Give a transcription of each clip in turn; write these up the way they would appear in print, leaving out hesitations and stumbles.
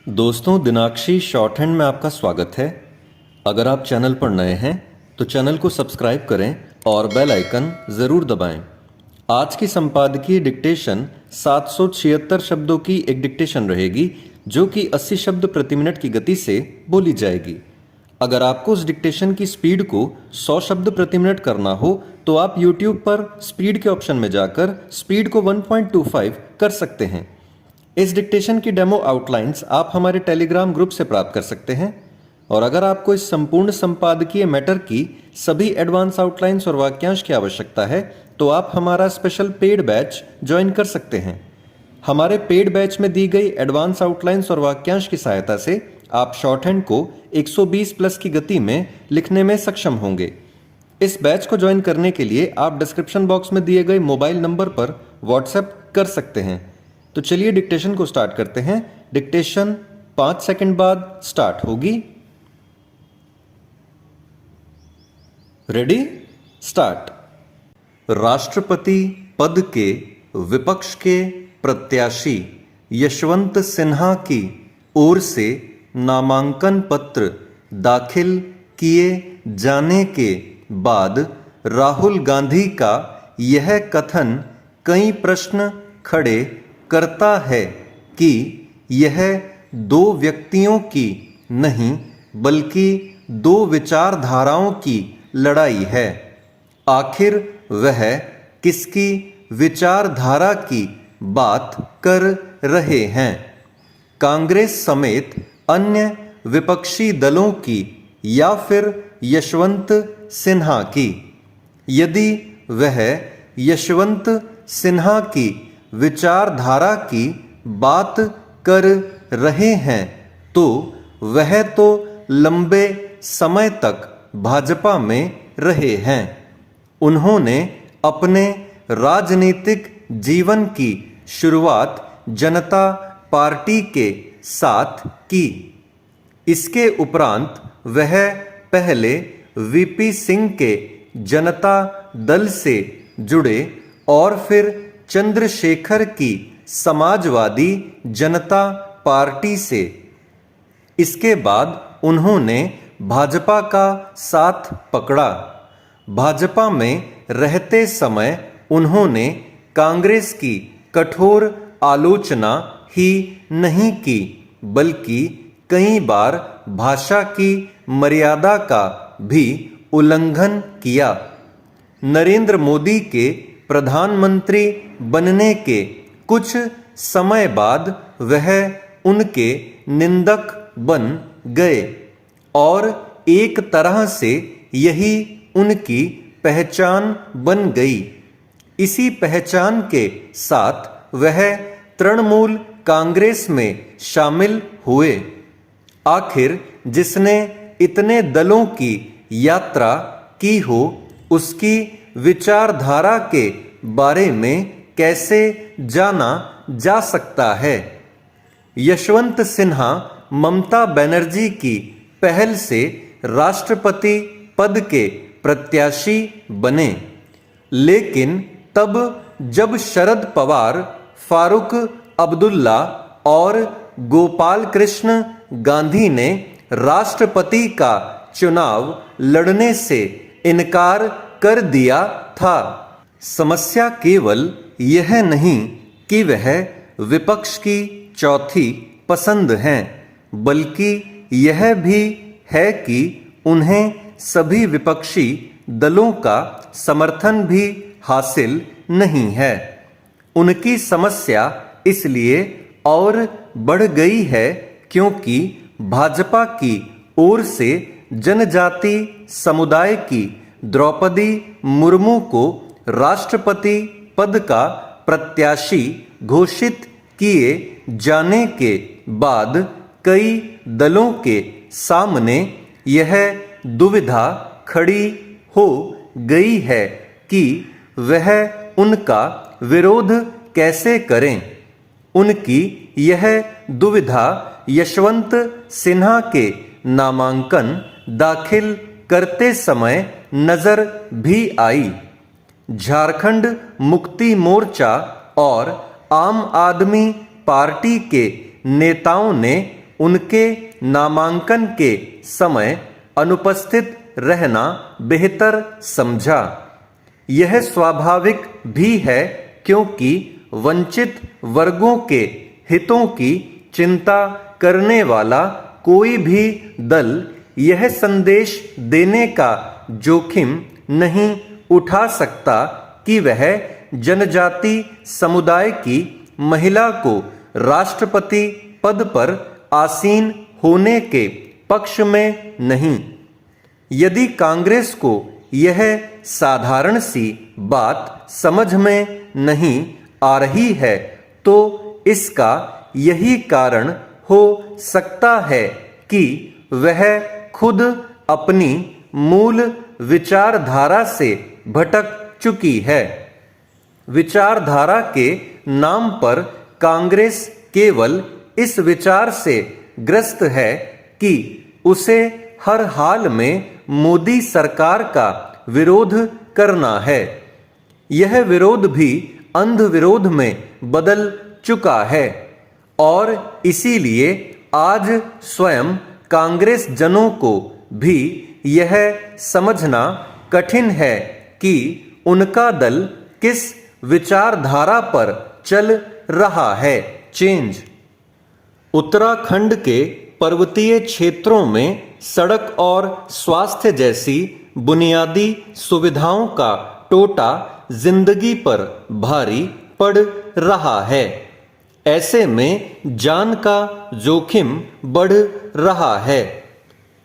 दोस्तों, दिनाक्षी short hand में आपका स्वागत है। अगर आप चैनल पर नए हैं तो चैनल को सब्सक्राइब करें और बेल आइकन ज़रूर दबाएं। आज की संपादकीय डिक्टेशन 776 शब्दों की एक डिक्टेशन रहेगी जो कि 80 शब्द प्रति मिनट की गति से बोली जाएगी। अगर आपको उस डिक्टेशन की स्पीड को 100 शब्द प्रति मिनट करना हो तो आप YouTube पर स्पीड के ऑप्शन में जाकर स्पीड को 1.25 कर सकते हैं। इस डिक्टेशन की डेमो आउटलाइंस आप हमारे टेलीग्राम ग्रुप से प्राप्त कर सकते हैं। और अगर आपको इस संपूर्ण संपादकीय मैटर की सभी एडवांस आउटलाइंस और वाक्यांश की आवश्यकता है तो आप हमारा स्पेशल पेड बैच ज्वाइन कर सकते हैं। हमारे पेड बैच में दी गई एडवांस आउटलाइंस और वाक्यांश की सहायता से आप शॉर्ट हैंड को 120 प्लस की गति में लिखने में सक्षम होंगे। इस बैच को ज्वाइन करने के लिए आप डिस्क्रिप्शन बॉक्स में दिए गए मोबाइल नंबर पर व्हाट्सएप कर सकते हैं। तो चलिए डिक्टेशन को स्टार्ट करते हैं। डिक्टेशन 5 सेकंड बाद स्टार्ट होगी। Ready, start. राष्ट्रपति पद के विपक्ष के प्रत्याशी यशवंत सिन्हा की ओर से नामांकन पत्र दाखिल किए जाने के बाद राहुल गांधी का यह कथन कई प्रश्न खड़े करता है कि यह दो व्यक्तियों की नहीं बल्कि दो विचारधाराओं की लड़ाई है। आखिर वह किसकी विचारधारा की बात कर रहे हैं? कांग्रेस समेत अन्य विपक्षी दलों की या फिर यशवंत सिन्हा की? यदि वह यशवंत सिन्हा की विचारधारा की बात कर रहे हैं तो वह तो लंबे समय तक भाजपा में रहे हैं। उन्होंने अपने राजनीतिक जीवन की शुरुआत जनता पार्टी के साथ की। इसके उपरांत वह पहले वीपी सिंह के जनता दल से जुड़े और फिर चंद्रशेखर की समाजवादी जनता पार्टी से। इसके बाद उन्होंने भाजपा का साथ पकड़ा। भाजपा में रहते समय उन्होंने कांग्रेस की कठोर आलोचना ही नहीं की बल्कि कई बार भाषा की मर्यादा का भी उल्लंघन किया। नरेंद्र मोदी के प्रधानमंत्री बनने के कुछ समय बाद वह उनके निंदक बन गए और एक तरह से यही उनकी पहचान बन गई। इसी पहचान के साथ वह तृणमूल कांग्रेस में शामिल हुए। आखिर जिसने इतने दलों की यात्रा की हो उसकी विचारधारा के बारे में कैसे जाना जा सकता है? यशवंत सिन्हा ममता बनर्जी की पहल से राष्ट्रपति पद के प्रत्याशी बने, लेकिन तब जब शरद पवार, फारूक अब्दुल्ला और गोपाल कृष्ण गांधी ने राष्ट्रपति का चुनाव लड़ने से इनकार कर दिया था। समस्या केवल यह नहीं कि वह विपक्ष की चौथी पसंद हैं, बल्कि यह भी है कि उन्हें सभी विपक्षी दलों का समर्थन भी हासिल नहीं है। उनकी समस्या इसलिए और बढ़ गई है क्योंकि भाजपा की ओर से जनजाति समुदाय की द्रौपदी मुर्मू को राष्ट्रपति पद का प्रत्याशी घोषित किए जाने के बाद कई दलों के सामने यह दुविधा खड़ी हो गई है कि वह उनका विरोध कैसे करें। उनकी यह दुविधा यशवंत सिन्हा के नामांकन दाखिल करते समय नजर भी आई। झारखंड मुक्ति मोर्चा और आम आदमी पार्टी के नेताओं ने उनके नामांकन के समय अनुपस्थित रहना बेहतर समझा। यह स्वाभाविक भी है क्योंकि वंचित वर्गों के हितों की चिंता करने वाला कोई भी दल यह संदेश देने का जोखिम नहीं उठा सकता कि वह जनजाति समुदाय की महिला को राष्ट्रपति पद पर आसीन होने के पक्ष में नहीं। यदि कांग्रेस को यह साधारण सी बात समझ में नहीं आ रही है तो इसका यही कारण हो सकता है कि वह खुद अपनी मूल विचारधारा से भटक चुकी है। विचारधारा के नाम पर कांग्रेस केवल इस विचार से ग्रस्त है कि उसे हर हाल में मोदी सरकार का विरोध करना है। यह विरोध भी अंध विरोध में बदल चुका है और इसीलिए आज स्वयं कांग्रेस जनों को भी यह समझना कठिन है कि उनका दल किस विचारधारा पर चल रहा है। चेंज। उत्तराखंड के पर्वतीय क्षेत्रों में सड़क और स्वास्थ्य जैसी बुनियादी सुविधाओं का टोटा जिंदगी पर भारी पड़ रहा है। ऐसे में जान का जोखिम बढ़ रहा है।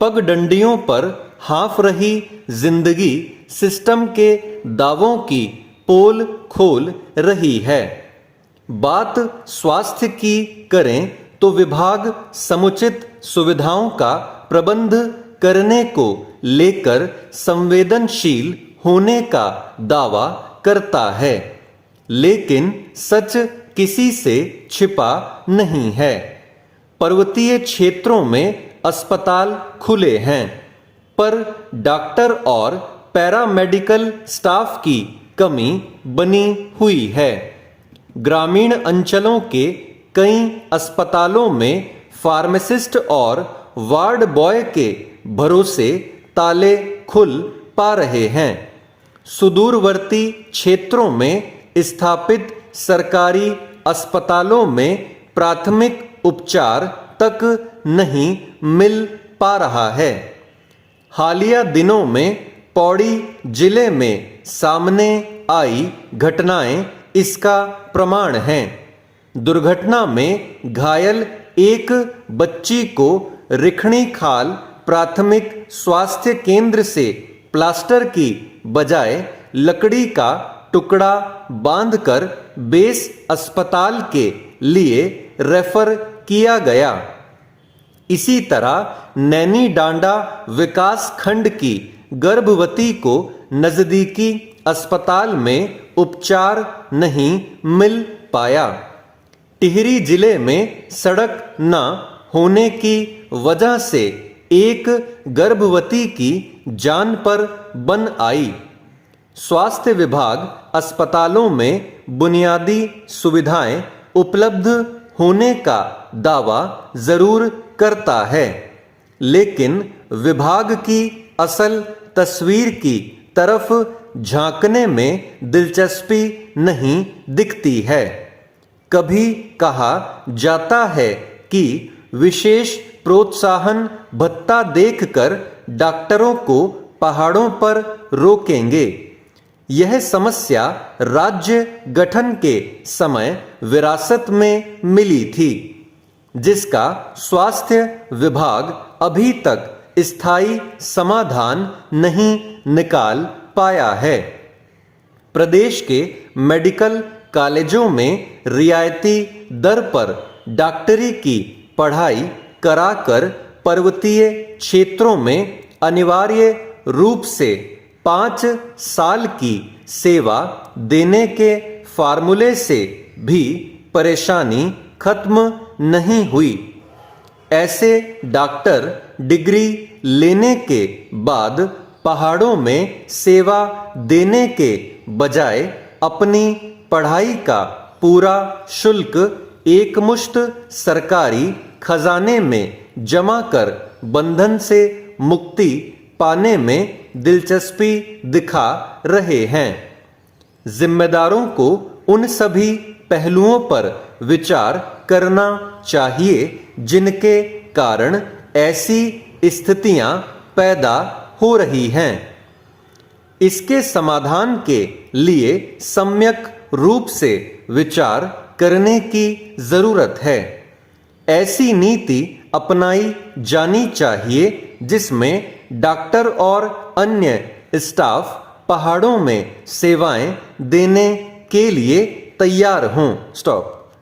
पगडंडियों पर हाँफ रही जिंदगी सिस्टम के दावों की पोल खोल रही है। बात स्वास्थ्य की करें तो विभाग समुचित सुविधाओं का प्रबंध करने को लेकर संवेदनशील होने का दावा करता है, लेकिन सच किसी से छिपा नहीं है। पर्वतीय क्षेत्रों में अस्पताल खुले हैं, पर डॉक्टर और पैरामेडिकल स्टाफ की कमी बनी हुई है। ग्रामीण अंचलों के कई अस्पतालों में फार्मासिस्ट और वार्ड बॉय के भरोसे ताले खुल पा रहे हैं। सुदूरवर्ती क्षेत्रों में स्थापित सरकारी अस्पतालों में प्राथमिक उपचार तक नहीं मिल पा रहा है। हालिया दिनों में पौड़ी जिले में सामने आई घटनाएं इसका प्रमाण हैं। दुर्घटना में घायल एक बच्ची को रिखणी खाल प्राथमिक स्वास्थ्य केंद्र से प्लास्टर की बजाय लकड़ी का टुकड़ा बांधकर बेस अस्पताल के लिए रेफर किया गया। इसी तरह नैनी डांडा विकास खंड की गर्भवती को नजदीकी अस्पताल में उपचार नहीं मिल पाया। टिहरी जिले में सड़क न होने की वजह से एक गर्भवती की जान पर बन आई। स्वास्थ्य विभाग अस्पतालों में बुनियादी सुविधाएं उपलब्ध होने का दावा जरूर करता है, लेकिन विभाग की असल तस्वीर की तरफ झांकने में दिलचस्पी नहीं दिखती है। कभी कहा जाता है कि विशेष प्रोत्साहन भत्ता देखकर डॉक्टरों को पहाड़ों पर रोकेंगे। यह समस्या राज्य गठन के समय विरासत में मिली थी, जिसका स्वास्थ्य विभाग अभी तक स्थायी समाधान नहीं निकाल पाया है। प्रदेश के मेडिकल कॉलेजों में रियायती दर पर डॉक्टरी की पढ़ाई कराकर पर्वतीय क्षेत्रों में अनिवार्य रूप से 5 साल की सेवा देने के फार्मूले से भी परेशानी खत्म नहीं हुई। ऐसे डॉक्टर डिग्री लेने के बाद पहाड़ों में सेवा देने के बजाय अपनी पढ़ाई का पूरा शुल्क एकमुश्त सरकारी खजाने में जमा कर बंधन से मुक्ति पाने में दिलचस्पी दिखा रहे हैं। जिम्मेदारों को उन सभी पहलुओं पर विचार करना चाहिए जिनके कारण ऐसी स्थितियां पैदा हो रही हैं। इसके समाधान के लिए सम्यक रूप से विचार करने की जरूरत है। ऐसी नीति अपनाई जानी चाहिए जिसमें डॉक्टर और अन्य स्टाफ पहाड़ों में सेवाएं देने के लिए तैयार हों। स्टॉप।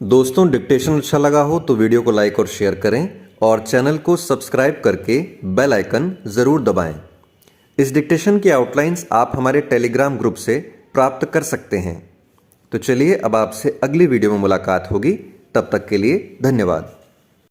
दोस्तों, डिक्टेशन अच्छा लगा हो तो वीडियो को लाइक और शेयर करें और चैनल को सब्सक्राइब करके बेल आइकन जरूर दबाएं। इस डिक्टेशन की आउटलाइंस आप हमारे टेलीग्राम ग्रुप से प्राप्त कर सकते हैं। तो चलिए अब आपसे अगली वीडियो में मुलाकात होगी। तब तक के लिए धन्यवाद।